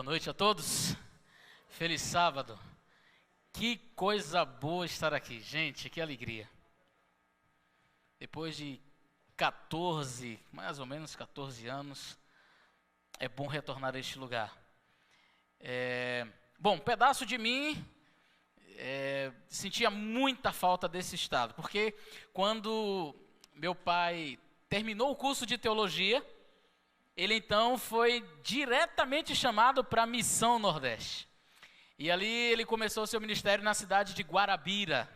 Boa noite a todos. Feliz sábado. Que coisa boa estar aqui, gente, que alegria. Depois de mais ou menos 14 anos, é bom retornar a este lugar. Bom, um pedaço de mim sentia muita falta desse estado, porque quando meu pai terminou o curso de teologia, ele então foi diretamente chamado para a Missão Nordeste. E ali ele começou o seu ministério na cidade de Guarabira.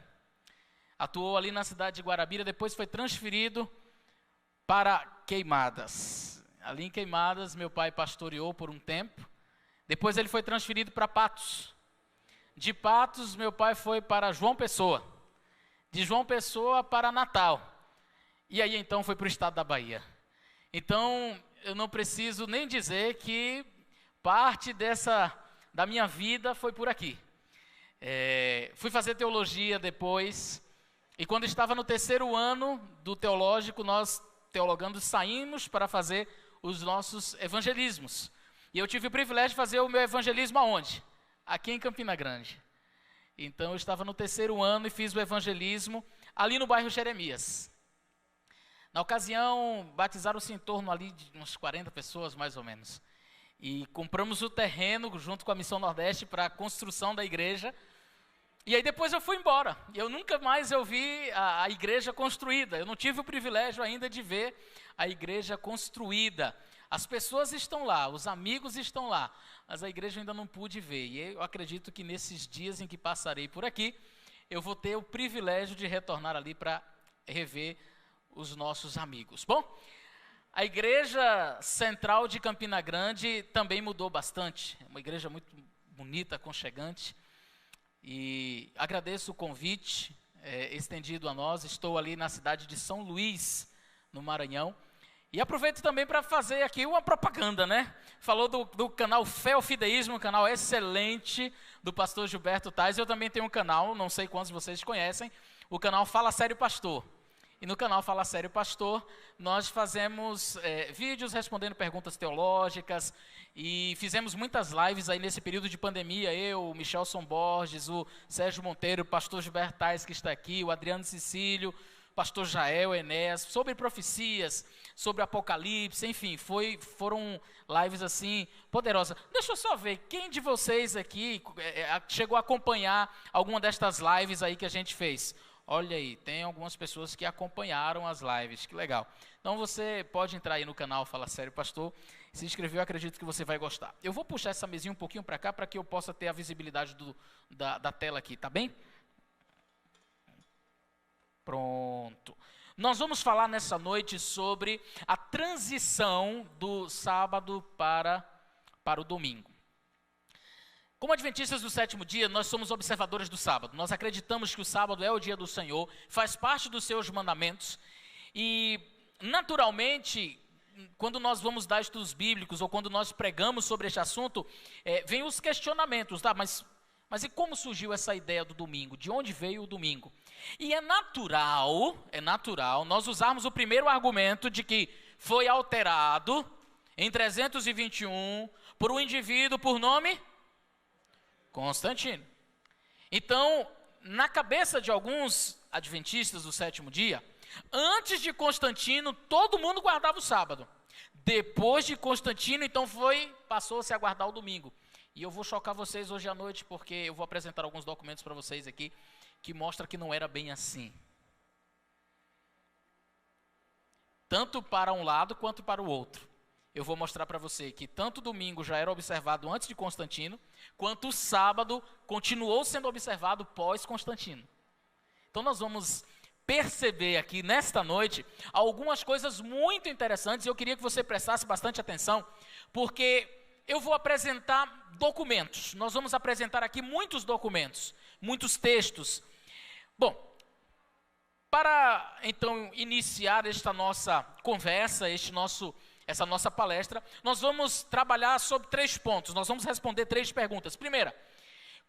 Atuou ali na cidade de Guarabira, depois foi transferido para Queimadas. Ali em Queimadas, meu pai pastoreou por um tempo. Depois ele foi transferido para Patos. De Patos, meu pai foi para João Pessoa. De João Pessoa para Natal. E aí então foi para o estado da Bahia. Então, eu não preciso nem dizer que parte da minha vida foi por aqui. Fui fazer teologia depois, e quando estava no 3º ano do teológico, nós, teologando, saímos para fazer os nossos evangelismos. E eu tive o privilégio de fazer o meu evangelismo aonde? Aqui em Campina Grande. Então, eu estava no 3º ano e fiz o evangelismo ali no bairro Jeremias. Na ocasião, batizaram-se em torno ali de uns 40 pessoas, mais ou menos. E compramos o terreno junto com a Missão Nordeste para a construção da igreja. E aí depois eu fui embora. Eu nunca mais vi a igreja construída. Eu não tive o privilégio ainda de ver a igreja construída. As pessoas estão lá, os amigos estão lá, mas a igreja eu ainda não pude ver. E eu acredito que nesses dias em que passarei por aqui, eu vou ter o privilégio de retornar ali para rever os nossos amigos. Bom, a igreja central de Campina Grande também mudou bastante. É uma igreja muito bonita, aconchegante. E agradeço o convite estendido a nós. Estou ali na cidade de São Luís, no Maranhão. E aproveito também para fazer aqui uma propaganda, né? Falou do canal Fé ou Fideísmo, um canal excelente do pastor Gilberto Tais. Eu também tenho um canal, não sei quantos vocês conhecem, o canal Fala Sério Pastor. E no canal Fala Sério Pastor, nós fazemos vídeos respondendo perguntas teológicas e fizemos muitas lives aí nesse período de pandemia. Eu, o Michelson Borges, o Sérgio Monteiro, o pastor Gilberto Tais que está aqui, o Adriano Cecílio, o pastor Jael, Enéas, sobre profecias, sobre Apocalipse, enfim, foram lives assim poderosas. Deixa eu só ver, quem de vocês aqui chegou a acompanhar alguma destas lives aí que a gente fez? Olha aí, tem algumas pessoas que acompanharam as lives, que legal. Então você pode entrar aí no canal Fala Sério Pastor, se inscrever, eu acredito que você vai gostar. Eu vou puxar essa mesinha um pouquinho para cá, para que eu possa ter a visibilidade da tela aqui, tá bem? Pronto. Nós vamos falar nessa noite sobre a transição do sábado para o domingo. Como adventistas do 7º dia, nós somos observadores do sábado. Nós acreditamos que o sábado é o dia do Senhor, faz parte dos seus mandamentos. E, naturalmente, quando nós vamos dar estudos bíblicos ou quando nós pregamos sobre este assunto, vem os questionamentos, tá? Mas e como surgiu essa ideia do domingo? De onde veio o domingo? E é natural nós usarmos o primeiro argumento de que foi alterado em 321 por um indivíduo por nome Constantino. Então, na cabeça de alguns adventistas do 7º dia, antes de Constantino, todo mundo guardava o sábado. Depois de Constantino, então passou-se a guardar o domingo. E eu vou chocar vocês hoje à noite, porque eu vou apresentar alguns documentos para vocês aqui, que mostram que não era bem assim. Tanto para um lado, quanto para o outro. Eu vou mostrar para você que tanto o domingo já era observado antes de Constantino, quanto o sábado continuou sendo observado pós-Constantino. Então nós vamos perceber aqui nesta noite algumas coisas muito interessantes e eu queria que você prestasse bastante atenção, porque eu vou apresentar documentos. Nós vamos apresentar aqui muitos documentos, muitos textos. Bom, para então iniciar esta nossa conversa, essa nossa palestra, nós vamos trabalhar sobre 3 pontos. Nós vamos responder 3 perguntas. Primeira,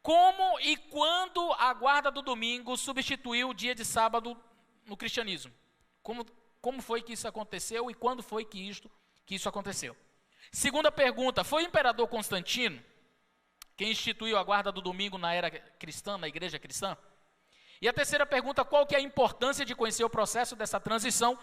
como e quando a guarda do domingo substituiu o dia de sábado no cristianismo? Como foi que isso aconteceu e quando foi que isso aconteceu? Segunda pergunta, foi o imperador Constantino quem instituiu a guarda do domingo na era cristã, na igreja cristã? E a terceira pergunta, qual que é a importância de conhecer o processo dessa transição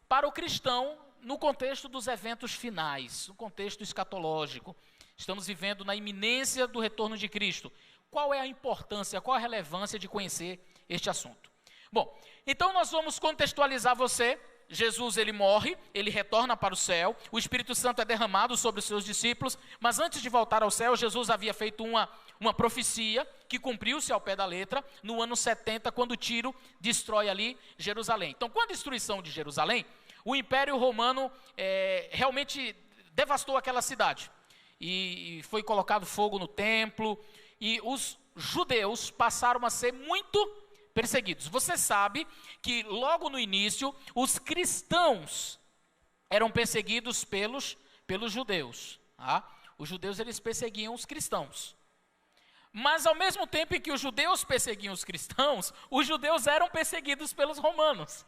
para o cristão no contexto dos eventos finais, no contexto escatológico? Estamos vivendo na iminência do retorno de Cristo. Qual é a importância, qual a relevância de conhecer este assunto? Bom, então nós vamos contextualizar você. Jesus, ele morre, ele retorna para o céu, o Espírito Santo é derramado sobre os seus discípulos, mas antes de voltar ao céu, Jesus havia feito uma profecia que cumpriu-se ao pé da letra, no ano 70, quando Tiro destrói ali Jerusalém. Então, com a destruição de Jerusalém, o Império Romano realmente devastou aquela cidade, e foi colocado fogo no templo, e os judeus passaram a ser muito perseguidos. Você sabe que logo no início os cristãos eram perseguidos pelos judeus. Tá? Os judeus, eles perseguiam os cristãos. Mas ao mesmo tempo em que os judeus perseguiam os cristãos, os judeus eram perseguidos pelos romanos.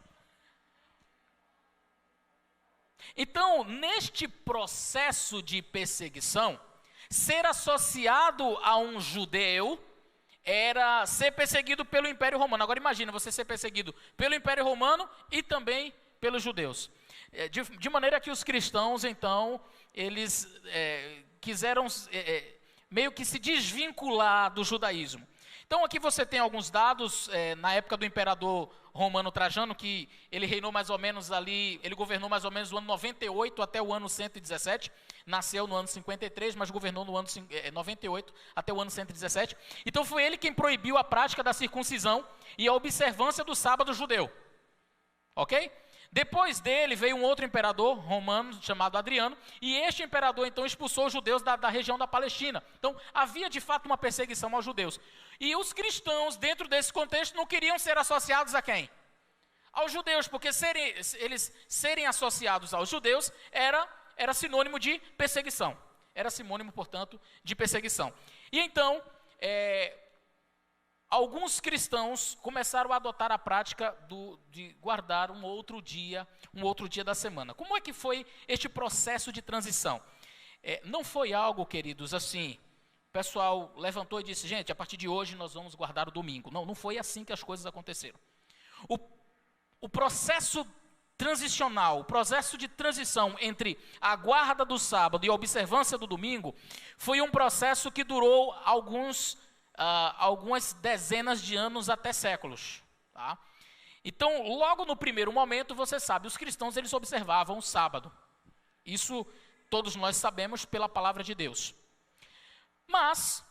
Então, neste processo de perseguição, ser associado a um judeu era ser perseguido pelo Império Romano. Agora imagina você ser perseguido pelo Império Romano e também pelos judeus. De maneira que os cristãos, então, eles quiseram meio que se desvincular do judaísmo. Então aqui você tem alguns dados, na época do imperador romano Trajano, que ele reinou mais ou menos ali, ele governou mais ou menos do ano 98 até o ano 117, nasceu no ano 53, mas governou no ano 98 até o ano 117. Então foi ele quem proibiu a prática da circuncisão e a observância do sábado judeu. Ok? Depois dele veio um outro imperador romano chamado Adriano, e este imperador então expulsou os judeus da região da Palestina. Então havia de fato uma perseguição aos judeus. E os cristãos, dentro desse contexto, não queriam ser associados a quem? Aos judeus, porque eles serem associados aos judeus era sinônimo de perseguição. Era sinônimo, portanto, de perseguição. E então, alguns cristãos começaram a adotar a prática de guardar um outro dia da semana. Como é que foi este processo de transição? Não foi algo, queridos, assim, o pessoal levantou e disse, gente, a partir de hoje nós vamos guardar o domingo. Não foi assim que as coisas aconteceram. O processo transicional, o processo de transição entre a guarda do sábado e a observância do domingo, foi um processo que durou algumas dezenas de anos até séculos. Tá? Então, logo no primeiro momento, você sabe, os cristãos eles observavam o sábado. Isso todos nós sabemos pela palavra de Deus. Mas,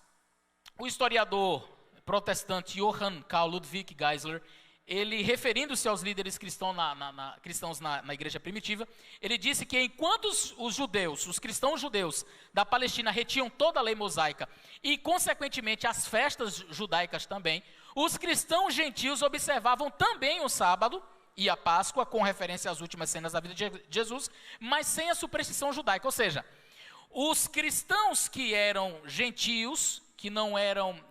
o historiador protestante Johann Carl Ludwig Geisler, ele, referindo-se aos líderes cristãos na igreja primitiva, ele disse que enquanto os cristãos judeus da Palestina retinham toda a lei mosaica e, consequentemente, as festas judaicas também, os cristãos gentios observavam também o sábado e a Páscoa, com referência às últimas cenas da vida de Jesus, mas sem a superstição judaica. Ou seja, os cristãos que eram gentios, que não eram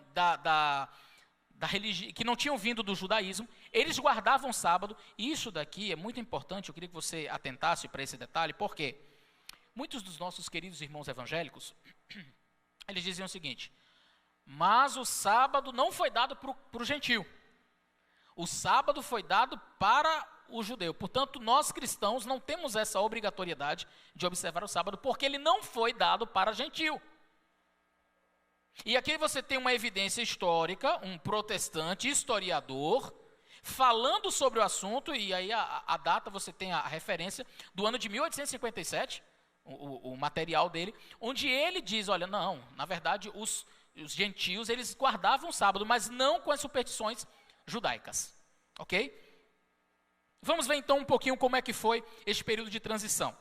que não tinham vindo do judaísmo, eles guardavam o sábado, e isso daqui é muito importante, eu queria que você atentasse para esse detalhe, porque muitos dos nossos queridos irmãos evangélicos, eles diziam o seguinte, mas o sábado não foi dado para o gentio, o sábado foi dado para o judeu, portanto nós cristãos não temos essa obrigatoriedade de observar o sábado, porque ele não foi dado para gentio. E aqui você tem uma evidência histórica, um protestante historiador, falando sobre o assunto, e aí a data você tem a referência do ano de 1857, o material dele, onde ele diz, olha, não, na verdade os gentios, eles guardavam o sábado, mas não com as superstições judaicas, ok? Vamos ver então um pouquinho como é que foi este período de transição.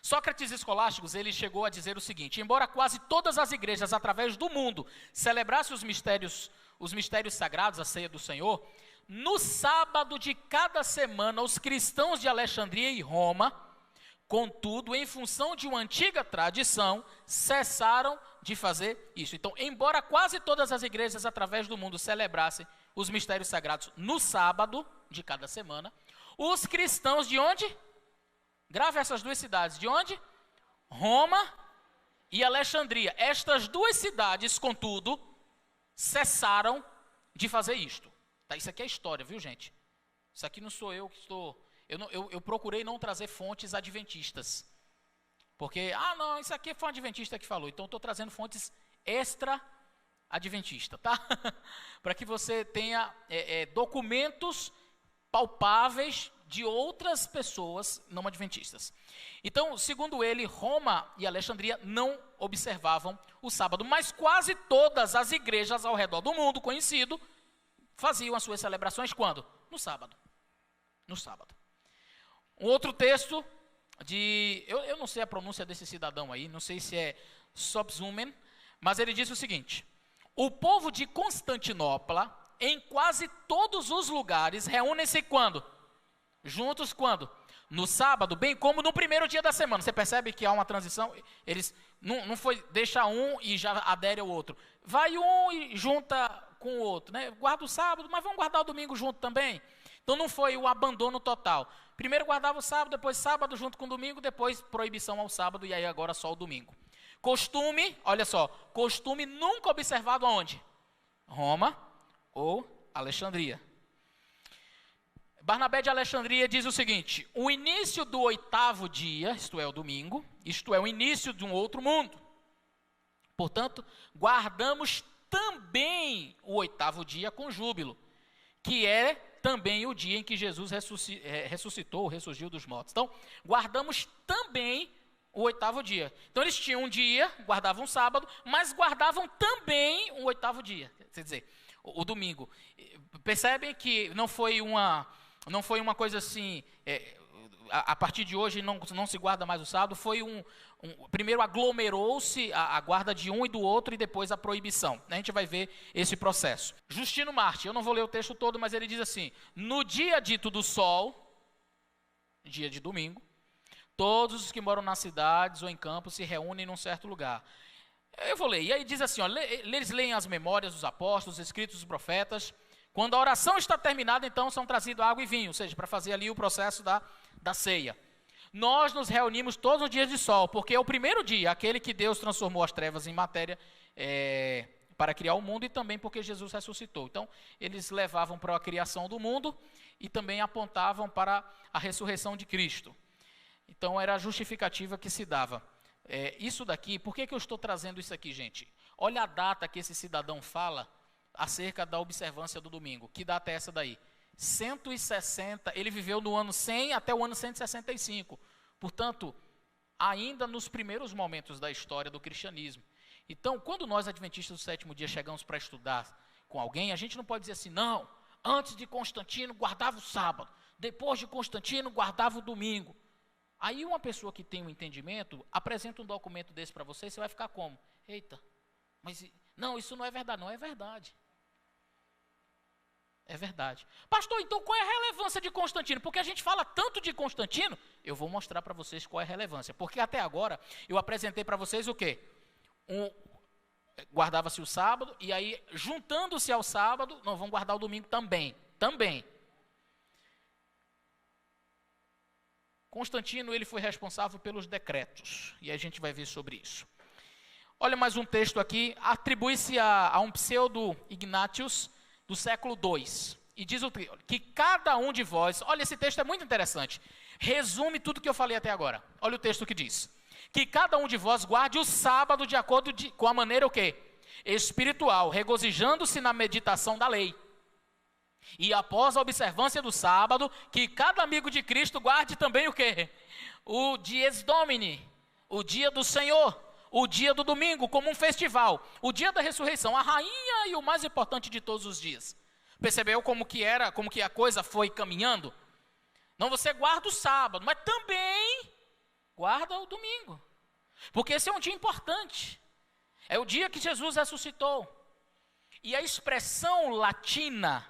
Sócrates Escolásticos, ele chegou a dizer o seguinte, embora quase todas as igrejas através do mundo celebrassem os mistérios sagrados, a ceia do Senhor, no sábado de cada semana, os cristãos de Alexandria e Roma, contudo, em função de uma antiga tradição, cessaram de fazer isso. Então, embora quase todas as igrejas através do mundo celebrassem os mistérios sagrados no sábado de cada semana, os cristãos de onde? Grave essas duas cidades. De onde? Roma e Alexandria. Estas duas cidades, contudo, cessaram de fazer isto. Tá, isso aqui é história, viu, gente? Isso aqui não sou eu que estou... Eu procurei não trazer fontes adventistas. Porque, não, isso aqui foi um adventista que falou. Então, estou trazendo fontes extra-adventistas, tá? Para que você tenha documentos palpáveis de outras pessoas não adventistas. Então, segundo ele, Roma e Alexandria não observavam o sábado, mas quase todas as igrejas ao redor do mundo conhecido faziam as suas celebrações quando? No sábado. No sábado. Um outro texto eu não sei a pronúncia desse cidadão aí, não sei se é Sobzumen, mas ele diz o seguinte: o povo de Constantinopla, em quase todos os lugares, reúnem-se quando? Juntos quando? No sábado, bem como no primeiro dia da semana. Você percebe que há uma transição? Eles não foi deixa um e já adere ao outro. Vai um e junta com o outro, né? Guarda o sábado, mas vamos guardar o domingo junto também. Então não foi o abandono total. Primeiro guardava o sábado, depois sábado junto com o domingo, depois proibição ao sábado e aí agora só o domingo. Costume, olha só, costume nunca observado aonde? Roma ou Alexandria. Barnabé de Alexandria diz o seguinte: o início do 8º dia, isto é o domingo, isto é o início de um outro mundo. Portanto, guardamos também o 8º dia com júbilo, que é também o dia em que Jesus ressuscitou, ressurgiu dos mortos. Então, guardamos também o 8º dia. Então, eles tinham um dia, guardavam um sábado, mas guardavam também o 8º dia, quer dizer, o domingo. Percebem que não foi uma coisa assim, a partir de hoje não se guarda mais o sábado, foi primeiro aglomerou-se a guarda de um e do outro e depois a proibição. A gente vai ver esse processo. Justino Marte, eu não vou ler o texto todo, mas ele diz assim: no dia dito do sol, dia de domingo, todos os que moram nas cidades ou em campos se reúnem num certo lugar. Eu vou ler, e aí diz assim, eles leem as memórias dos apóstolos, os escritos dos profetas. Quando a oração está terminada, então são trazidos água e vinho, ou seja, para fazer ali o processo da ceia. Nós nos reunimos todos os dias de sol, porque é o primeiro dia, aquele que Deus transformou as trevas em matéria para criar o mundo, e também porque Jesus ressuscitou. Então, eles levavam para a criação do mundo e também apontavam para a ressurreição de Cristo. Então, era a justificativa que se dava. Isso daqui, por que eu estou trazendo isso aqui, gente? Olha a data que esse cidadão fala acerca da observância do domingo. Que data é essa daí? 160, ele viveu no ano 100 até o ano 165. Portanto, ainda nos primeiros momentos da história do cristianismo. Então, quando nós, adventistas do sétimo dia, chegamos para estudar com alguém, a gente não pode dizer assim, não, antes de Constantino guardava o sábado, depois de Constantino guardava o domingo. Aí uma pessoa que tem um entendimento, apresenta um documento desse para você, você vai ficar como? Eita, mas não, isso não é verdade. Não é verdade. É verdade. Pastor, então qual é a relevância de Constantino? Porque a gente fala tanto de Constantino, eu vou mostrar para vocês qual é a relevância. Porque até agora, eu apresentei para vocês o quê? Guardava-se o sábado, e aí, juntando-se ao sábado, não, vão guardar o domingo também. Também. Constantino, ele foi responsável pelos decretos, e a gente vai ver sobre isso. Olha mais um texto aqui, atribui-se a um pseudo Ignatius, do século II, e diz que cada um de vós, olha, esse texto é muito interessante, resume tudo que eu falei até agora. Olha o texto que diz, que cada um de vós guarde o sábado de acordo com a maneira o quê? Espiritual, regozijando-se na meditação da lei. E após a observância do sábado, que cada amigo de Cristo guarde também o quê? O dies Domini, o dia do Senhor, o dia do domingo, como um festival, o dia da ressurreição, a rainha e o mais importante de todos os dias. Percebeu como que a coisa foi caminhando? Não, você guarda o sábado, mas também guarda o domingo. Porque esse é um dia importante. É o dia que Jesus ressuscitou. E a expressão latina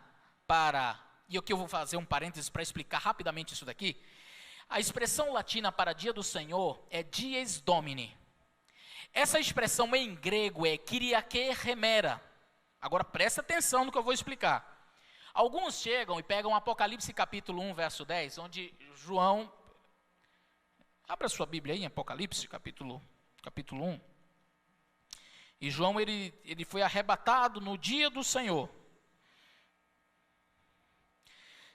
e aqui eu vou fazer um parênteses para explicar rapidamente isso daqui. A expressão latina para dia do Senhor é dies Domini. Essa expressão em grego é Kyriake Remera. Agora presta atenção no que eu vou explicar. Alguns chegam e pegam Apocalipse capítulo 1, verso 10, onde João Abra sua Bíblia aí em Apocalipse, capítulo 1. E João, ele foi arrebatado no dia do Senhor.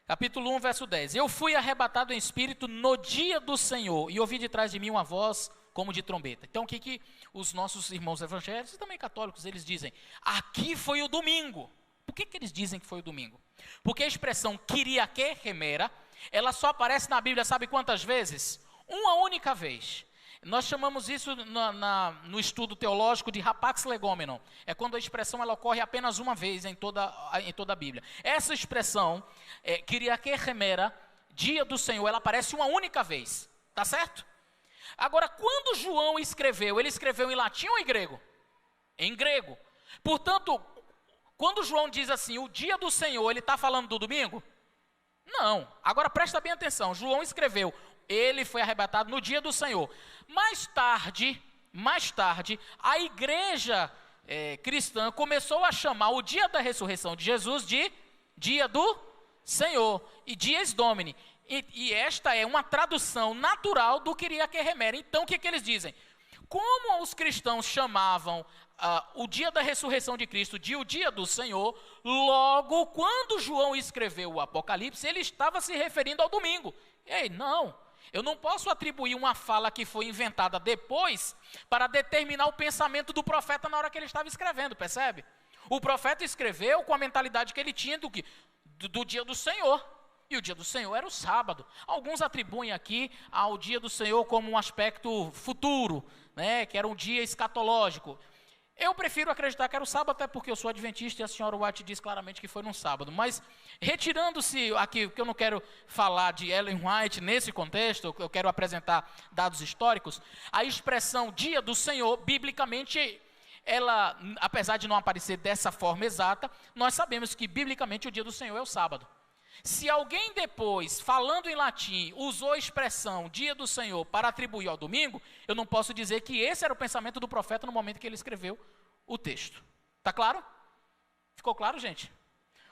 Capítulo 1, verso 10. Eu fui arrebatado em espírito no dia do Senhor, e ouvi de trás de mim uma voz como de trombeta. Então, o que os nossos irmãos evangélicos e também católicos, eles dizem? Aqui foi o domingo. Por que eles dizem que foi o domingo? Porque a expressão Kyriake remera, ela só aparece na Bíblia, sabe quantas vezes? Uma única vez. Nós chamamos isso no estudo teológico de rapax legomenon. É quando a expressão ela ocorre apenas uma vez em toda a Bíblia. Essa expressão, Kyriake remera, dia do Senhor, ela aparece uma única vez. Tá certo? Agora, quando João escreveu, ele escreveu em latim ou em grego? Em grego. Portanto, quando João diz assim, o dia do Senhor, ele está falando do domingo? Não. Agora presta bem atenção, João escreveu, ele foi arrebatado no dia do Senhor. Mais tarde, a igreja cristã começou a chamar o dia da ressurreição de Jesus de dia do Senhor, e dies Domini. E esta é uma tradução natural do Kyriake remera. Então, o que eles dizem? Como os cristãos chamavam o dia da ressurreição de Cristo de o dia do Senhor, logo, quando João escreveu o Apocalipse, ele estava se referindo ao domingo. Ei, não, eu não posso atribuir uma fala que foi inventada depois para determinar o pensamento do profeta na hora que ele estava escrevendo, percebe? O profeta escreveu com a mentalidade que ele tinha do dia do Senhor. E o dia do Senhor era o sábado. Alguns atribuem aqui ao dia do Senhor como um aspecto futuro, né, que era um dia escatológico. Eu prefiro acreditar que era o sábado, até porque eu sou adventista e a senhora White diz claramente que foi num sábado. Mas, retirando-se aqui, porque eu não quero falar de Ellen White nesse contexto, eu quero apresentar dados históricos, a expressão dia do Senhor, biblicamente, ela, apesar de não aparecer dessa forma exata, nós sabemos que, biblicamente, o dia do Senhor é o sábado. Se alguém depois, falando em latim, usou a expressão dia do Senhor para atribuir ao domingo, eu não posso dizer que esse era o pensamento do profeta no momento que ele escreveu o texto. Está claro? Ficou claro, gente?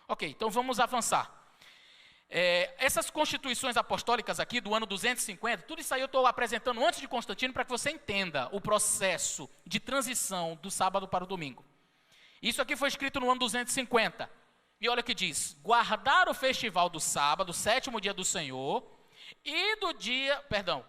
Ok, então vamos avançar. Essas constituições apostólicas aqui do ano 250, tudo isso aí eu estou apresentando antes de Constantino para que você entenda o processo de transição do sábado para o domingo. Isso aqui foi escrito no ano 250. E olha o que diz, guardar o festival do sábado, sétimo dia do Senhor,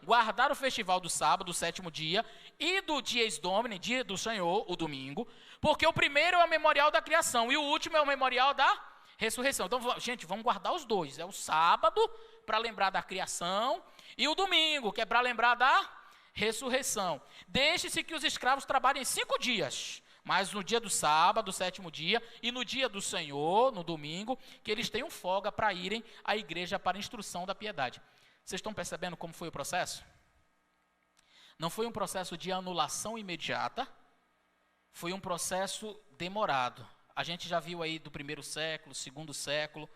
guardar o festival do sábado, sétimo dia, e do dies Domini, dia do Senhor, o domingo, porque o primeiro é o memorial da criação, e o último é o memorial da ressurreição. Então, gente, vamos guardar os dois, é o sábado, para lembrar da criação, e o domingo, que é para lembrar da ressurreição. Deixe-se que os escravos trabalhem 5 dias, mas no dia do sábado, sétimo dia, e no dia do Senhor, no domingo, que eles tenham folga para irem à igreja para a instrução da piedade. Vocês estão percebendo como foi o processo? Não foi um processo de anulação imediata, foi um processo demorado. A gente já viu aí do 1º século, 2º século,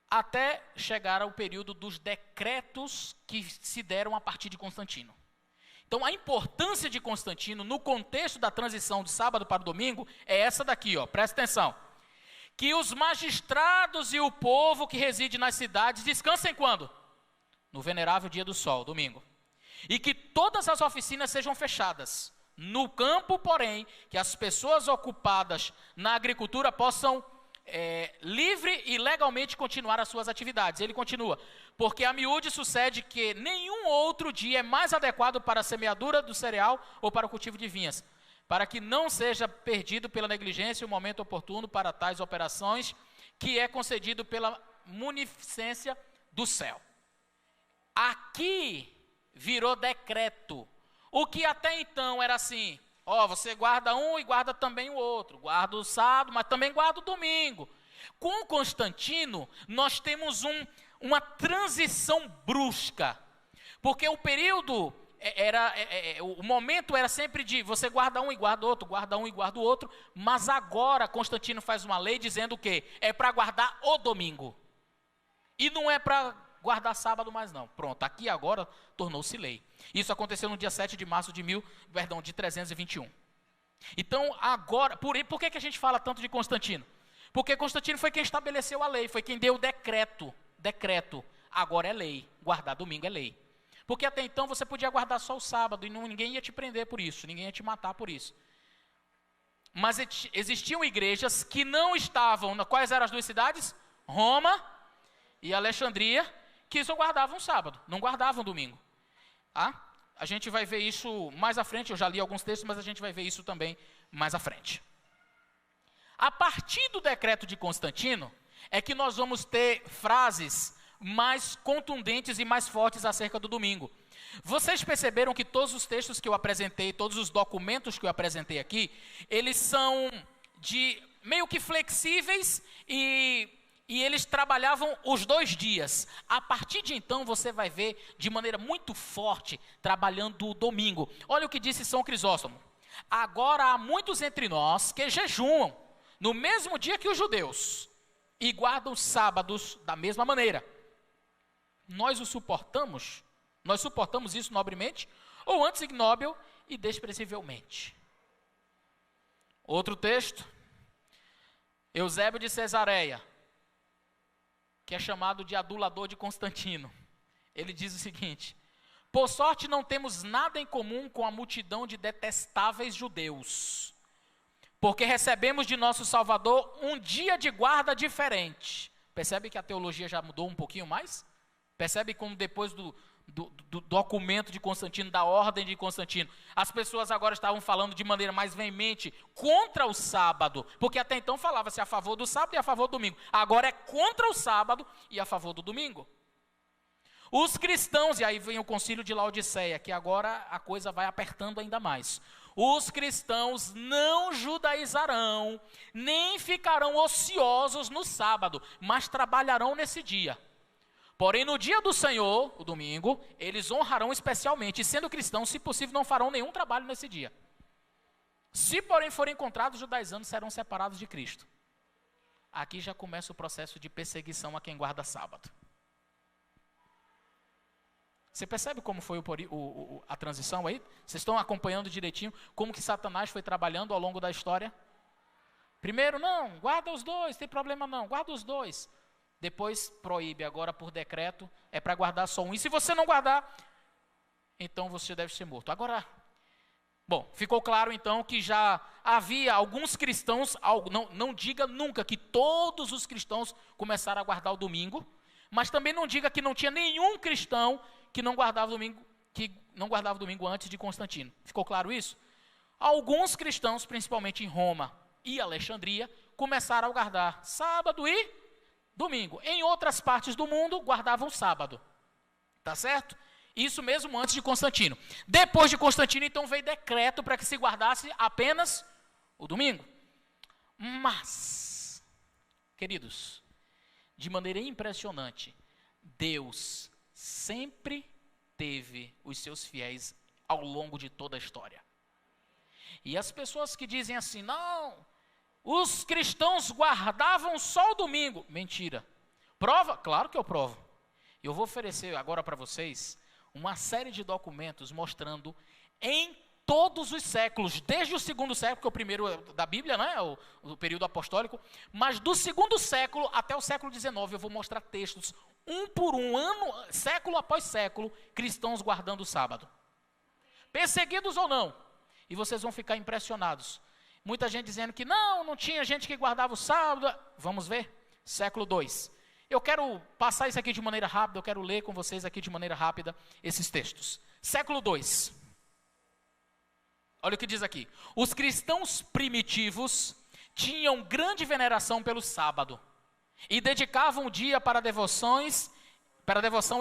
até chegar ao período dos decretos que se deram a partir de Constantino. Então, a importância de Constantino no contexto da transição de sábado para o domingo é essa daqui, ó, presta atenção. Que os magistrados e o povo que reside nas cidades descansem quando? No venerável dia do sol, domingo. E que todas as oficinas sejam fechadas. No campo, porém, que as pessoas ocupadas na agricultura possam livre e legalmente continuar as suas atividades. Ele continua, porque a miúde sucede que nenhum outro dia é mais adequado para a semeadura do cereal ou para o cultivo de vinhas, para que não seja perdido pela negligência o momento oportuno para tais operações, que é concedido pela munificência do céu. Aqui virou decreto. O que até então era assim, você guarda um e guarda também o outro, guarda o sábado, mas também guarda o domingo. Com Constantino, nós temos uma transição brusca, porque o período, o momento era sempre de você guarda um e guarda outro, guarda um e guarda o outro, mas agora Constantino faz uma lei dizendo o quê? É para guardar o domingo, e não é para guardar sábado mais não. Pronto, aqui agora tornou-se lei. Isso aconteceu no dia 7 de março de 321. Então, agora, por que a gente fala tanto de Constantino? Porque Constantino foi quem estabeleceu a lei, foi quem deu o decreto. Agora é lei, guardar domingo é lei. Porque até então você podia guardar só o sábado e ninguém ia te prender por isso, ninguém ia te matar por isso. Mas existiam igrejas que não estavam, quais eram as duas cidades? Roma e Alexandria, que só guardavam sábado, não guardavam domingo. A gente vai ver isso mais à frente, eu já li alguns textos, mas a gente vai ver isso também mais à frente. A partir do decreto de Constantino, é que nós vamos ter frases mais contundentes e mais fortes acerca do domingo. Vocês perceberam que todos os textos que eu apresentei, todos os documentos que eu apresentei aqui, eles são meio que flexíveis e eles trabalhavam os 2 dias. A partir de então, você vai ver de maneira muito forte, trabalhando o domingo. Olha o que disse São Crisóstomo. Agora há muitos entre nós que jejuam no mesmo dia que os judeus e guardam os sábados da mesma maneira. Nós suportamos isso nobremente, ou antes ignóbil e desprezívelmente. Outro texto, Eusébio de Cesareia, que é chamado de adulador de Constantino. Ele diz o seguinte: por sorte não temos nada em comum com a multidão de detestáveis judeus, porque recebemos de nosso Salvador um dia de guarda diferente. Percebe que a teologia já mudou um pouquinho mais? Percebe como depois do documento de Constantino, da ordem de Constantino, as pessoas agora estavam falando de maneira mais veemente contra o sábado, porque até então falava-se a favor do sábado e a favor do domingo, agora é contra o sábado e a favor do domingo. Os cristãos, e aí vem o concílio de Laodiceia, que agora a coisa vai apertando ainda mais. Os cristãos não judaizarão, nem ficarão ociosos no sábado, mas trabalharão nesse dia. Porém, no dia do Senhor, o domingo, eles honrarão especialmente, e sendo cristãos, se possível, não farão nenhum trabalho nesse dia. Se, porém, forem encontrados judaizando, serão separados de Cristo. Aqui já começa o processo de perseguição a quem guarda sábado. Você percebe como foi a transição aí? Vocês estão acompanhando direitinho como que Satanás foi trabalhando ao longo da história? Primeiro, não, guarda os 2, tem problema não, guarda os 2. Depois proíbe, agora por decreto, é para guardar só um. E se você não guardar, então você deve ser morto. Agora, bom, ficou claro então que já havia alguns cristãos, não diga nunca que todos os cristãos começaram a guardar o domingo, mas também não diga que não tinha nenhum cristão que não guardava o domingo antes de Constantino. Ficou claro isso? Alguns cristãos, principalmente em Roma e Alexandria, começaram a guardar sábado e domingo. Em outras partes do mundo, guardavam sábado. Tá certo? Isso mesmo antes de Constantino. Depois de Constantino, então, veio decreto para que se guardasse apenas o domingo. Mas, queridos, de maneira impressionante, Deus sempre teve os seus fiéis ao longo de toda a história. E as pessoas que dizem assim, não, os cristãos guardavam só o domingo. Mentira. Prova? Claro que eu provo. Eu vou oferecer agora para vocês uma série de documentos mostrando em todos os séculos, desde o 2º século, que é o primeiro da Bíblia, né, o período apostólico, mas do 2º século até o século XIX, eu vou mostrar textos, um por um, século após século, cristãos guardando o sábado. Perseguidos ou não. E vocês vão ficar impressionados. Muita gente dizendo que não tinha gente que guardava o sábado. Vamos ver? Século II. Eu quero passar isso aqui de maneira rápida, eu quero ler com vocês aqui de maneira rápida esses textos. Século II. Olha o que diz aqui. Os cristãos primitivos tinham grande veneração pelo sábado e dedicavam o dia para devoção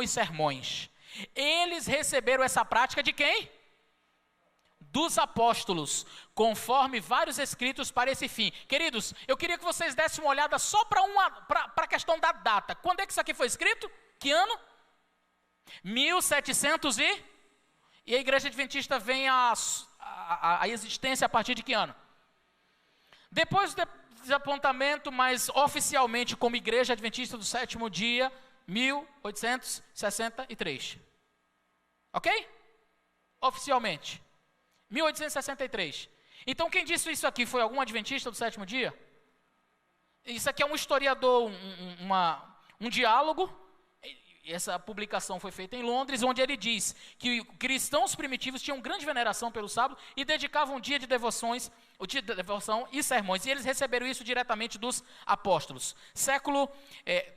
e sermões. Eles receberam essa prática de quem? Dos apóstolos, conforme vários escritos para esse fim. Queridos, eu queria que vocês dessem uma olhada só para a questão da data. Quando é que isso aqui foi escrito? Que ano? 1700 e a Igreja Adventista vem à existência a partir de que ano? Depois do desapontamento, mas oficialmente como Igreja Adventista do Sétimo Dia, 1863. Ok? Oficialmente. 1863. Então quem disse isso aqui foi algum adventista do sétimo dia? Isso aqui é um historiador, um diálogo, essa publicação foi feita em Londres, onde ele diz que cristãos primitivos tinham grande veneração pelo sábado e dedicavam um dia de devoção e sermões. E eles receberam isso diretamente dos apóstolos. Século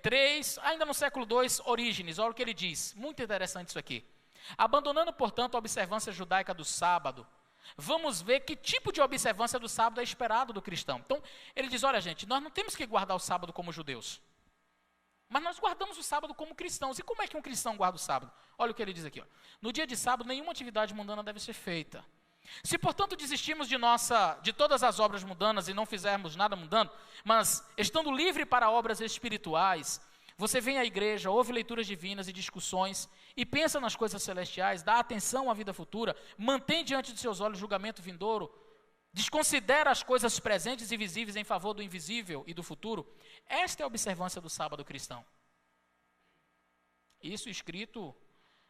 3, ainda no século 2, Orígenes, olha o que ele diz. Muito interessante isso aqui. Abandonando, portanto, a observância judaica do sábado, vamos ver que tipo de observância do sábado é esperado do cristão. Então, ele diz, olha gente, nós não temos que guardar o sábado como judeus, mas nós guardamos o sábado como cristãos. E como é que um cristão guarda o sábado? Olha o que ele diz aqui. Ó. No dia de sábado, nenhuma atividade mundana deve ser feita. Se, portanto, desistirmos de todas as obras mundanas e não fizermos nada mundano, mas estando livre para obras espirituais, você vem à igreja, ouve leituras divinas e discussões, e pensa nas coisas celestiais, dá atenção à vida futura, mantém diante de seus olhos o julgamento vindouro, desconsidera as coisas presentes e visíveis em favor do invisível e do futuro. Esta é a observância do sábado cristão. Isso escrito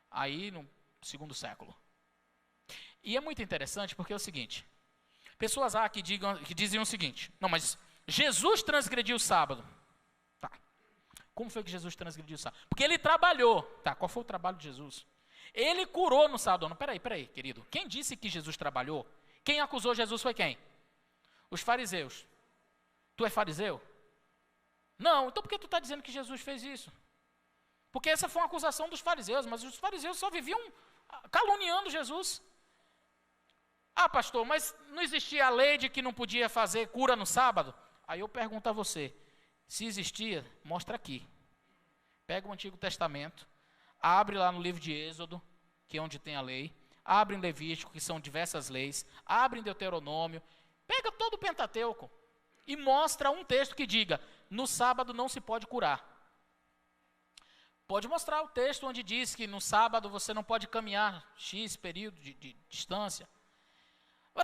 aí no 2º século. E é muito interessante porque é o seguinte, pessoas há que dizem o seguinte, não, mas Jesus transgrediu o sábado. Tá. Como foi que Jesus transgrediu o sábado? Porque ele trabalhou. Tá, qual foi o trabalho de Jesus? Ele curou no sábado. Não, peraí, querido. Quem disse que Jesus trabalhou? Quem acusou Jesus foi quem? Os fariseus. Tu é fariseu? Não, então por que tu está dizendo que Jesus fez isso? Porque essa foi uma acusação dos fariseus, mas os fariseus só viviam caluniando Jesus. Ah, pastor, mas não existia a lei de que não podia fazer cura no sábado? Aí eu pergunto a você, se existia, mostra aqui. Pega o Antigo Testamento, abre lá no livro de Êxodo, que é onde tem a lei, abre em Levítico, que são diversas leis, abre em Deuteronômio, pega todo o Pentateuco e mostra um texto que diga, no sábado não se pode curar. Pode mostrar o texto onde diz que no sábado você não pode caminhar X período de distância.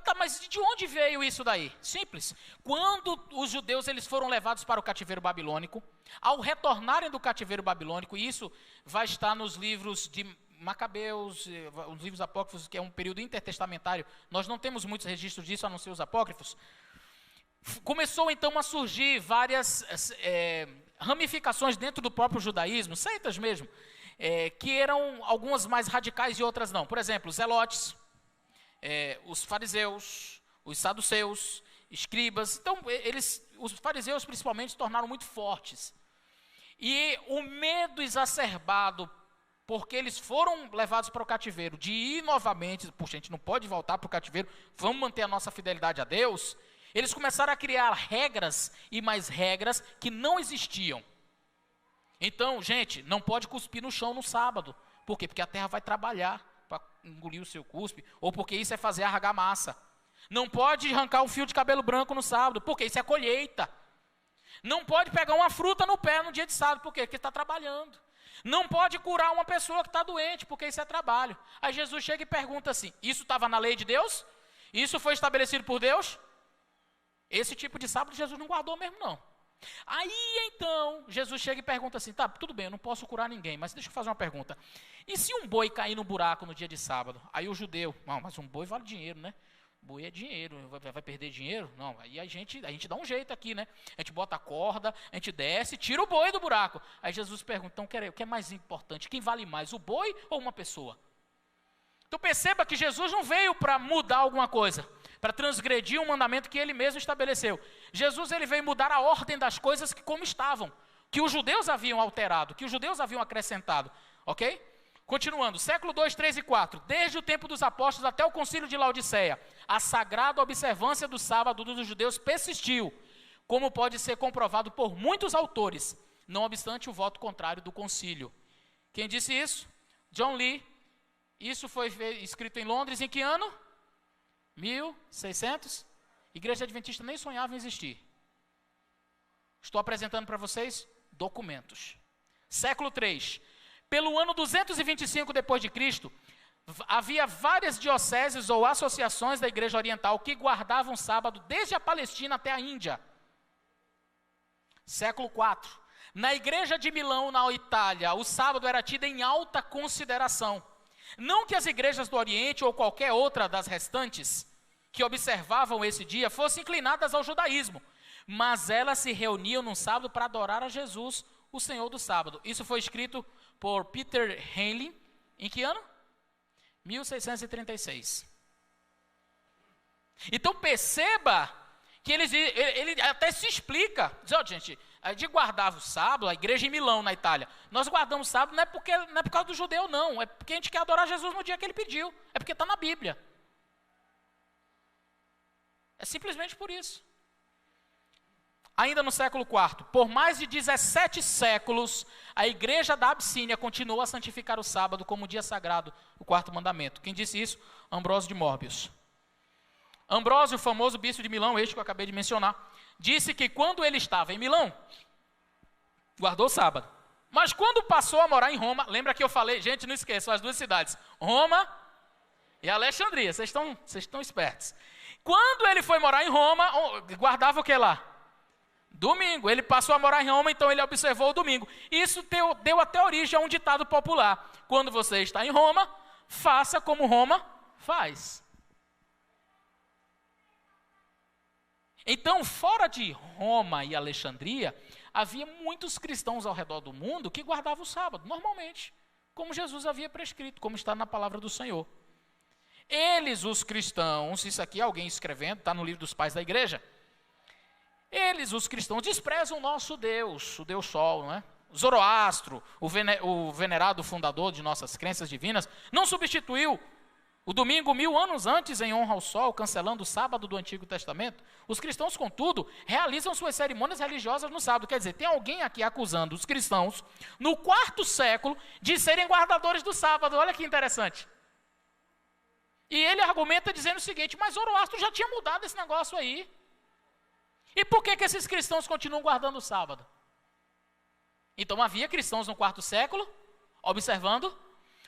Tá, mas de onde veio isso daí? Simples. Quando os judeus eles foram levados para o cativeiro babilônico, ao retornarem do cativeiro babilônico, e isso vai estar nos livros de Macabeus, os livros apócrifos, que é um período intertestamentário, nós não temos muitos registros disso, a não ser os apócrifos. Começou então a surgir várias ramificações dentro do próprio judaísmo, seitas mesmo, que eram algumas mais radicais e outras não. Por exemplo, os zelotes, os fariseus, os saduceus, escribas. Então, os fariseus principalmente se tornaram muito fortes. E o medo exacerbado, porque eles foram levados para o cativeiro, de ir novamente, puxa, a gente não pode voltar para o cativeiro, vamos manter a nossa fidelidade a Deus. Eles começaram a criar regras e mais regras que não existiam. Então, gente, não pode cuspir no chão no sábado. Por quê? Porque a terra vai trabalhar para engolir o seu cuspe, ou porque isso é fazer argamassa. Não pode arrancar um fio de cabelo branco no sábado, porque isso é colheita. Não pode pegar uma fruta no pé no dia de sábado, por quê? Porque está trabalhando. Não pode curar uma pessoa que está doente, porque isso é trabalho. Aí Jesus chega e pergunta assim, isso estava na lei de Deus? Isso foi estabelecido por Deus? Esse tipo de sábado Jesus não guardou mesmo não. Aí então, Jesus chega e pergunta assim, tá, tudo bem, eu não posso curar ninguém, mas deixa eu fazer uma pergunta. E se um boi cair no buraco no dia de sábado? Aí o judeu, não, mas um boi vale dinheiro, né? Boi é dinheiro, vai perder dinheiro? Não, aí a gente dá um jeito aqui, né? A gente bota a corda, a gente desce, tira o boi do buraco. Aí Jesus pergunta, então o que é mais importante? Quem vale mais, o boi ou uma pessoa? Então perceba que Jesus não veio para mudar alguma coisa, para transgredir um mandamento que ele mesmo estabeleceu. Jesus ele veio mudar a ordem das coisas que como estavam, que os judeus haviam alterado, que os judeus haviam acrescentado, ok? Continuando, século 2, 3 e 4, desde o tempo dos apóstolos até o concílio de Laodiceia, a sagrada observância do sábado dos judeus persistiu, como pode ser comprovado por muitos autores, não obstante o voto contrário do concílio. Quem disse isso? John Lee. Isso foi escrito em Londres em que ano? 1600? Igreja Adventista nem sonhava em existir. Estou apresentando para vocês documentos. Século 3. Pelo ano 225 depois de Cristo, havia várias dioceses ou associações da Igreja Oriental que guardavam sábado desde a Palestina até a Índia. Século 4. Na Igreja de Milão, na Itália, o sábado era tido em alta consideração. Não que as igrejas do Oriente ou qualquer outra das restantes que observavam esse dia fossem inclinadas ao judaísmo, mas elas se reuniam no sábado para adorar a Jesus, o Senhor do sábado. Isso foi escrito por Peter Henley, em que ano? 1636. Então perceba que ele até se explica. Diz, gente, a gente guardava o sábado, a igreja em Milão, na Itália. Nós guardamos o sábado não é por causa do judeu, não. É porque a gente quer adorar Jesus no dia que ele pediu. É porque está na Bíblia. É simplesmente por isso. Ainda no século IV, por mais de 17 séculos, a igreja da Abissínia continuou a santificar o sábado como dia sagrado, o quarto mandamento. Quem disse isso? Ambrósio de Mórbios. Ambrósio, o famoso bispo de Milão, este que eu acabei de mencionar, disse que quando ele estava em Milão, guardou o sábado. Mas quando passou a morar em Roma, lembra que eu falei, gente, não esqueçam, as duas cidades, Roma e Alexandria, vocês estão espertos. Quando ele foi morar em Roma, guardava o que lá? Domingo. Ele passou a morar em Roma, então ele observou o domingo. Isso deu até origem a um ditado popular. Quando você está em Roma, faça como Roma faz. Então, fora de Roma e Alexandria, havia muitos cristãos ao redor do mundo que guardavam o sábado, normalmente, como Jesus havia prescrito, como está na palavra do Senhor. Eles, os cristãos, isso aqui é alguém escrevendo, está no livro dos pais da igreja. Eles, os cristãos, desprezam o nosso Deus, o Deus Sol, não é? Zoroastro, o venerado fundador de nossas crenças divinas, não substituiu o domingo 1000 anos antes em honra ao sol, cancelando o sábado do Antigo Testamento. Os cristãos, contudo, realizam suas cerimônias religiosas no sábado. Quer dizer, tem alguém aqui acusando os cristãos, no 4º século, de serem guardadores do sábado. Olha que interessante. E ele argumenta dizendo o seguinte, mas Zoroastro já tinha mudado esse negócio aí. E por que esses cristãos continuam guardando o sábado? Então havia cristãos no 4º século, observando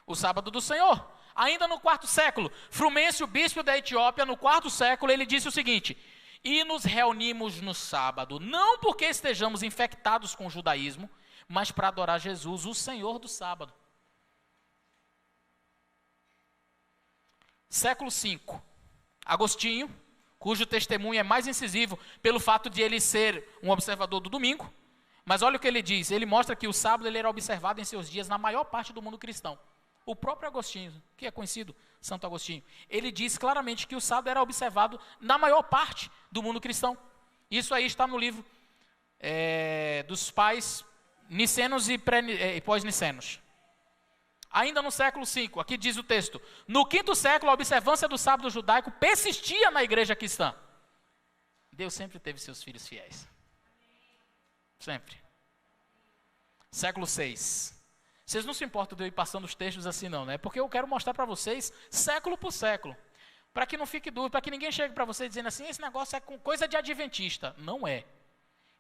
o sábado do Senhor. Ainda no 4º século, Frumêncio, bispo da Etiópia, no 4º século, ele disse o seguinte, e nos reunimos no sábado, não porque estejamos infectados com o judaísmo, mas para adorar Jesus, o Senhor do sábado. Século V, Agostinho, cujo testemunho é mais incisivo pelo fato de ele ser um observador do domingo, mas olha o que ele diz, ele mostra que o sábado ele era observado em seus dias na maior parte do mundo cristão. O próprio Agostinho, que é conhecido, Santo Agostinho, ele diz claramente que o sábado era observado na maior parte do mundo cristão. Isso aí está no livro dos pais nicenos e pós-nicenos. Ainda no século V, aqui diz o texto, no 5º século a observância do sábado judaico persistia na igreja cristã. Deus sempre teve seus filhos fiéis. Sempre. Século VI. Vocês não se importam de eu ir passando os textos assim não, né? Porque eu quero mostrar para vocês século por século. Para que não fique dúvida, para que ninguém chegue para você dizendo assim, esse negócio é coisa de adventista. Não é.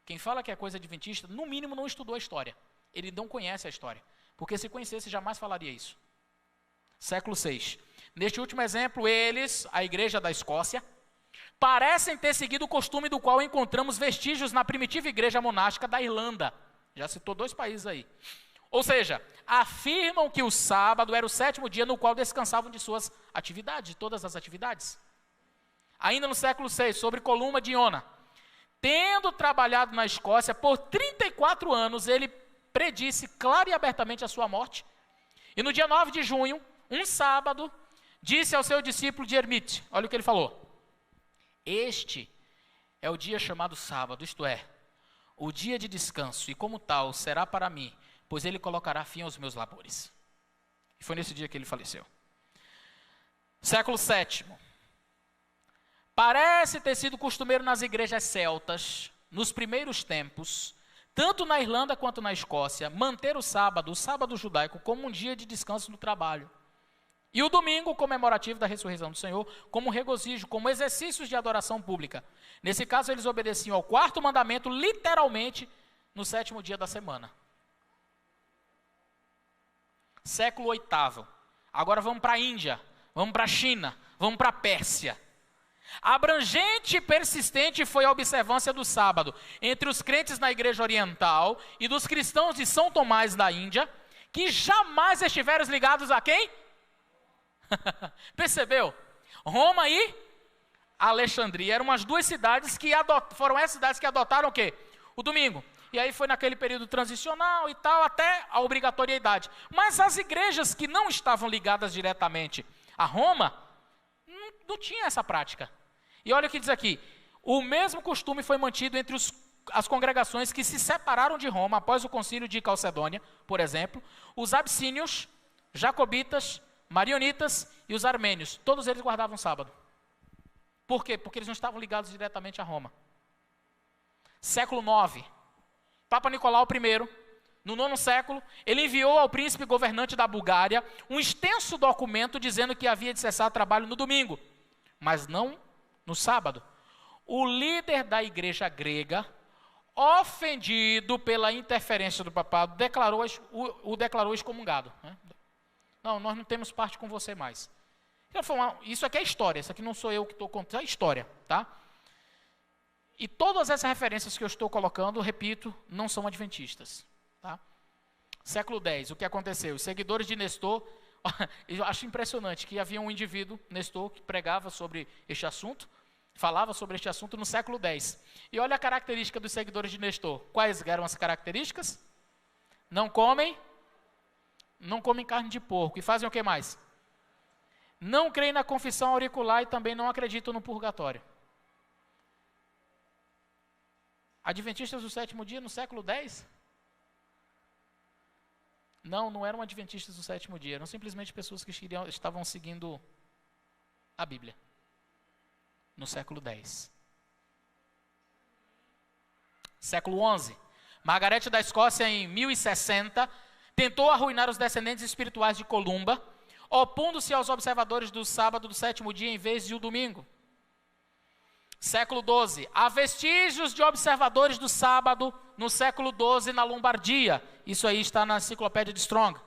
Quem fala que é coisa adventista, no mínimo não estudou a história. Ele não conhece a história. Porque se conhecesse, jamais falaria isso. Século VI. Neste último exemplo, eles, a igreja da Escócia, parecem ter seguido o costume do qual encontramos vestígios na primitiva igreja monástica da Irlanda. Já citou 2 países aí. Ou seja, afirmam que o sábado era o 7º dia no qual descansavam de suas atividades, de todas as atividades. Ainda no século VI, sobre Columba de Iona. Tendo trabalhado na Escócia por 34 anos, ele predisse clara e abertamente a sua morte. E no dia 9 de junho, um sábado, disse ao seu discípulo de Ermite, olha o que ele falou. Este é o dia chamado sábado, isto é, o dia de descanso, e como tal será para mim, pois ele colocará fim aos meus labores. E foi nesse dia que ele faleceu. Século VII. Parece ter sido costumeiro nas igrejas celtas, nos primeiros tempos, tanto na Irlanda quanto na Escócia, manter o sábado judaico, como um dia de descanso do trabalho. E o domingo, comemorativo da ressurreição do Senhor, como regozijo, como exercícios de adoração pública. Nesse caso, eles obedeciam ao 4º mandamento, literalmente, no 7º dia da semana. Século VIII. Agora vamos para a Índia, vamos para a China, vamos para a Pérsia. Abrangente e persistente foi a observância do sábado entre os crentes na igreja oriental e dos cristãos de São Tomás da Índia, que jamais estiveram ligados a quem? Percebeu? Roma e Alexandria eram as 2 cidades que foram essas cidades que adotaram o quê? O domingo. e aí foi naquele período transicional e tal, até a obrigatoriedade. Mas as igrejas que não estavam ligadas diretamente a Roma, não tinha essa prática. E olha o que diz aqui, o mesmo costume foi mantido entre as congregações que se separaram de Roma após o concílio de Calcedônia, por exemplo, os abissínios, jacobitas, marionitas e os armênios, todos eles guardavam sábado. Por quê? Porque eles não estavam ligados diretamente a Roma. Século IX, Papa Nicolau I, no 9º século, ele enviou ao príncipe governante da Bulgária um extenso documento dizendo que havia de cessar trabalho no domingo, mas não no sábado. O líder da igreja grega, ofendido pela interferência do papado, o declarou excomungado. Não, nós não temos parte com você mais. Isso aqui é história, isso aqui não sou eu que estou contando, é história, tá? E todas essas referências que eu estou colocando, repito, não são adventistas, tá? Século X, o que aconteceu? Os seguidores de Nestor, eu acho impressionante que havia um indivíduo, Nestor, que pregava sobre este assunto, falava sobre este assunto no século X. E olha a característica dos seguidores de Nestor. Quais eram as características? Não comem carne de porco. E fazem o que mais? Não creem na confissão auricular e também não acreditam no purgatório. Adventistas do sétimo dia no século X? Não eram adventistas do sétimo dia, eram simplesmente pessoas que estavam seguindo a Bíblia. No século X. Século XI. Margarete da Escócia, em 1060, tentou arruinar os descendentes espirituais de Columba, opondo-se aos observadores do sábado do sétimo dia em vez de o domingo. Século XII. Há vestígios de observadores do sábado no século XII na Lombardia. Isso aí está na enciclopédia de Strong.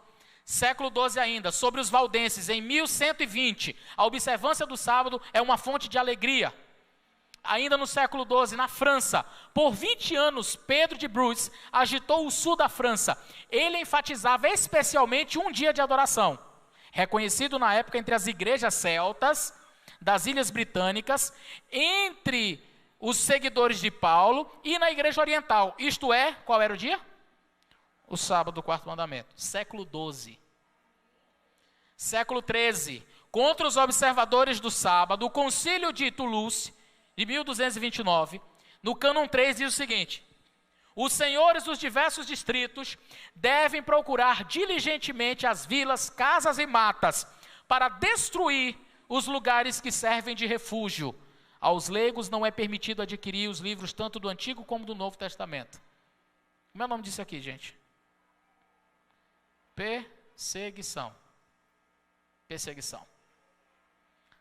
Século XII ainda, sobre os valdenses, em 1120, a observância do sábado é uma fonte de alegria. Ainda no século XII, na França, por 20 anos, Pedro de Bruges agitou o sul da França. Ele enfatizava especialmente um dia de adoração, reconhecido na época entre as igrejas celtas das Ilhas Britânicas, entre os seguidores de Paulo e na igreja oriental. Isto é, qual era o dia? O sábado do quarto mandamento. Século XII. Século XIII. Contra os observadores do sábado, o concílio de Toulouse, de 1229, no cânon 3 diz o seguinte: os senhores dos diversos distritos devem procurar diligentemente as vilas, casas e matas para destruir os lugares que servem de refúgio. Aos leigos não é permitido adquirir os livros tanto do Antigo como do Novo Testamento. Como é o nome disso aqui, gente? Perseguição.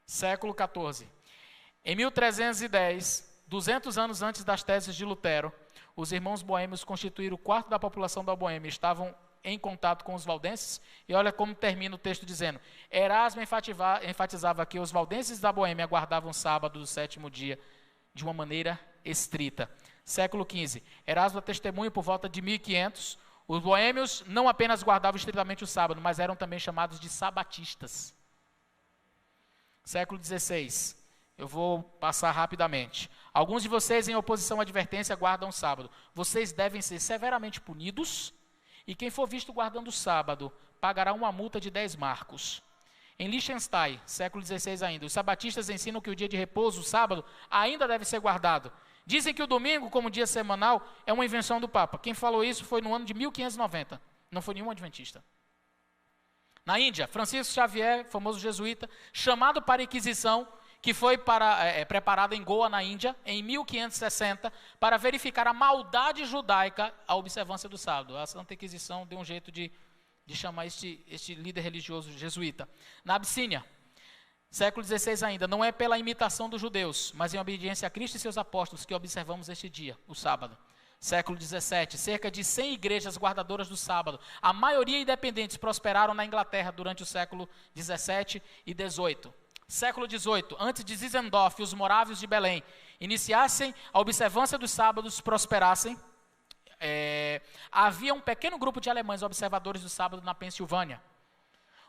Século XIV. Em 1310, 200 anos antes das teses de Lutero, os irmãos boêmios constituíram o quarto da população da Boêmia, estavam em contato com os valdenses, e olha como termina o texto dizendo: Erasmo enfatizava que os valdenses da Boêmia guardavam o sábado do sétimo dia de uma maneira estrita. Século XV, Erasmo testemunha por volta de 1500, os boêmios não apenas guardavam estritamente o sábado, mas eram também chamados de sabatistas. Século XVI, eu vou passar rapidamente. Alguns de vocês, em oposição à advertência, guardam o sábado. Vocês devem ser severamente punidos, e quem for visto guardando o sábado, pagará uma multa de 10 marcos. Em Liechtenstein, século XVI ainda, os sabatistas ensinam que o dia de repouso, o sábado, ainda deve ser guardado. Dizem que o domingo, como dia semanal, é uma invenção do Papa. Quem falou isso foi no ano de 1590. Não foi nenhum adventista. Na Índia, Francisco Xavier, famoso jesuíta, chamado para a Inquisição, que foi preparada em Goa, na Índia, em 1560, para verificar a maldade judaica à observância do sábado. A Santa Inquisição deu um jeito de chamar este líder religioso jesuíta. Na Abissínia, século XVI ainda, não é pela imitação dos judeus, mas em obediência a Cristo e seus apóstolos que observamos este dia, o sábado. Século XVII, cerca de 100 igrejas guardadoras do sábado, a maioria independentes, prosperaram na Inglaterra durante o século XVII e XVIII. Século XVIII, antes de Zinzendorf e os morávios de Belém iniciassem a observância dos sábados, prosperassem, havia um pequeno grupo de alemães observadores do sábado na Pensilvânia.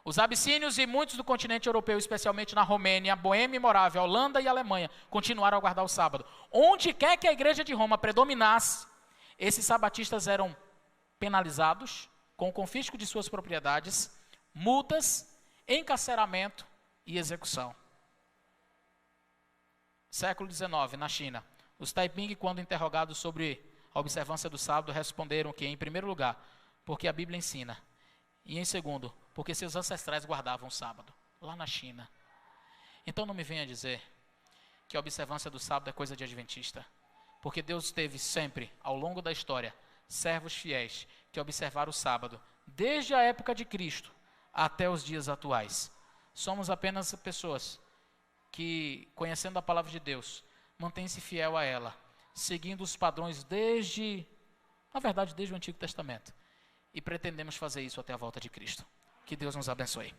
Os abissínios e muitos do continente europeu, especialmente na Romênia, Boêmia e Morávia, Holanda e Alemanha, continuaram a guardar o sábado. Onde quer que a igreja de Roma predominasse, Esses sabatistas eram penalizados com o confisco de suas propriedades, multas, encarceramento e execução. Século XIX, na China, os Taiping, quando interrogados sobre a observância do sábado, responderam que, em primeiro lugar, porque a Bíblia ensina, e em segundo, porque seus ancestrais guardavam o sábado, lá na China. Então não me venha dizer que a observância do sábado é coisa de adventista, porque Deus teve sempre, ao longo da história, servos fiéis que observaram o sábado, desde a época de Cristo até os dias atuais. Somos apenas pessoas que, conhecendo a palavra de Deus, mantêm-se fiel a ela, seguindo os padrões desde o Antigo Testamento. E pretendemos fazer isso até a volta de Cristo. Que Deus nos abençoe.